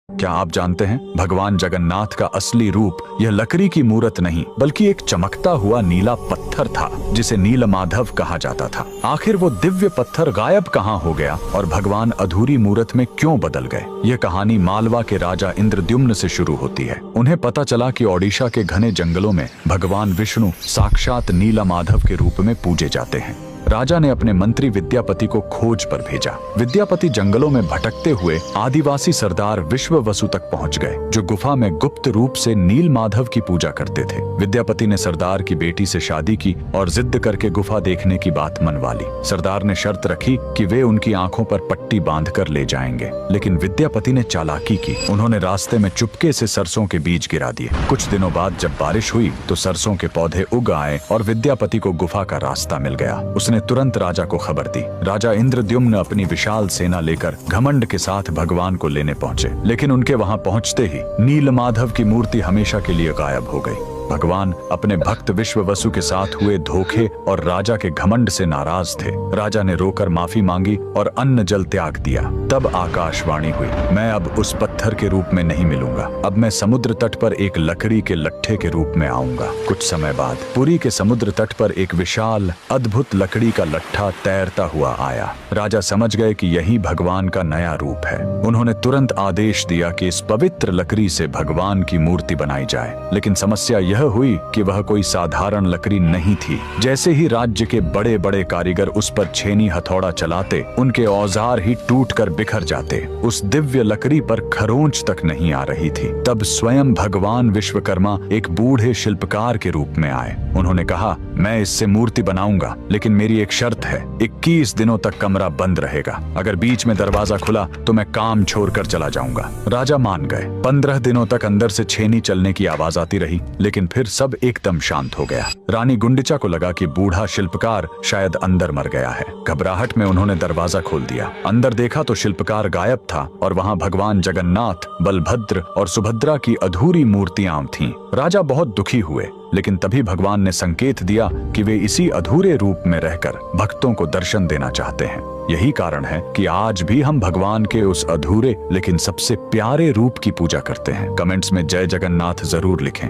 क्या आप जानते हैं भगवान जगन्नाथ का असली रूप यह लकड़ी की मूरत नहीं बल्कि एक चमकता हुआ नीला पत्थर था जिसे नीलमाधव कहा जाता था। आखिर वो दिव्य पत्थर गायब कहाँ हो गया और भगवान अधूरी मूरत में क्यों बदल गए? यह कहानी मालवा के राजा इंद्रद्युम्न से शुरू होती है। उन्हें पता चला कि ओडिशा के घने जंगलों में भगवान विष्णु साक्षात नीलमाधव के रूप में पूजे जाते हैं। राजा ने अपने मंत्री विद्यापति को खोज पर भेजा। विद्यापति जंगलों में भटकते हुए आदिवासी सरदार विश्ववसु तक पहुंच गए, जो गुफा में गुप्त रूप से नीलमाधव की पूजा करते थे। विद्यापति ने सरदार की बेटी से शादी की और जिद करके गुफा देखने की बात मनवा ली। सरदार ने शर्त रखी कि वे उनकी आंखों पर पट्टी बांधकर ले जाएंगे, लेकिन विद्यापति ने चालाकी की। उन्होंने रास्ते में चुपके से सरसों के बीज गिरा दिए। कुछ दिनों बाद जब बारिश हुई तो सरसों के पौधे उग आए और विद्यापति को गुफा का रास्ता मिल गया। उसने तुरंत राजा को खबर दी। राजा इंद्रद्युम्न अपनी विशाल सेना लेकर घमंड के साथ भगवान को लेने पहुंचे, लेकिन उनके वहां पहुंचते ही नीलमाधव की मूर्ति हमेशा के लिए गायब हो गई। भगवान अपने भक्त विश्ववसु के साथ हुए धोखे और राजा के घमंड से नाराज थे। राजा ने रोकर माफी मांगी और अन्न जल त्याग दिया। तब आकाशवाणी हुई, मैं अब उस पत्थर के रूप में नहीं मिलूंगा, अब मैं समुद्र तट पर एक लकड़ी के लट्ठे के रूप में आऊंगा। कुछ समय बाद पुरी के समुद्र तट पर एक विशाल अद्भुत लकड़ी का लट्ठा तैरता हुआ आया। राजा समझ गए कि यही भगवान का नया रूप है। उन्होंने तुरंत आदेश दिया कि इस पवित्र लकड़ी से भगवान की मूर्ति बनाई जाए, लेकिन समस्या यह हुई कि वह कोई साधारण लकड़ी नहीं थी। जैसे ही राज्य के बड़े बड़े कारीगर उस पर छेनी हथौड़ा चलाते, उनके औजार ही टूटकर बिखर जाते। उस दिव्य लकड़ी पर खरोंच तक नहीं आ रही थी। तब स्वयं भगवान विश्वकर्मा एक बूढ़े शिल्पकार के रूप में आए। उन्होंने कहा, मैं इससे मूर्ति बनाऊंगा, लेकिन मेरी एक शर्त है, 21 दिनों तक कमरा बंद रहेगा। अगर बीच में दरवाजा खुला तो मैं काम छोड़कर चला जाऊंगा। राजा मान गए। 15 दिनों तक अंदर से छेनी चलने की आवाज आती रही, लेकिन फिर सब एकदम शांत हो गया। रानी गुंडिचा को लगा कि बूढ़ा शिल्पकार शायद अंदर मर गया है। घबराहट में उन्होंने दरवाजा खोल दिया। अंदर देखा तो शिल्पकार गायब था और वहां भगवान जगन्नाथ, बलभद्र और सुभद्रा की अधूरी मूर्तियां थीं। राजा बहुत दुखी हुए, लेकिन तभी भगवान ने संकेत दिया कि वे इसी अधूरे रूप में रहकर भक्तों को दर्शन देना चाहते हैं। यही कारण है कि आज भी हम भगवान के उस अधूरे लेकिन सबसे प्यारे रूप की पूजा करते हैं। कमेंट्स में जय जगन्नाथ जरूर लिखें।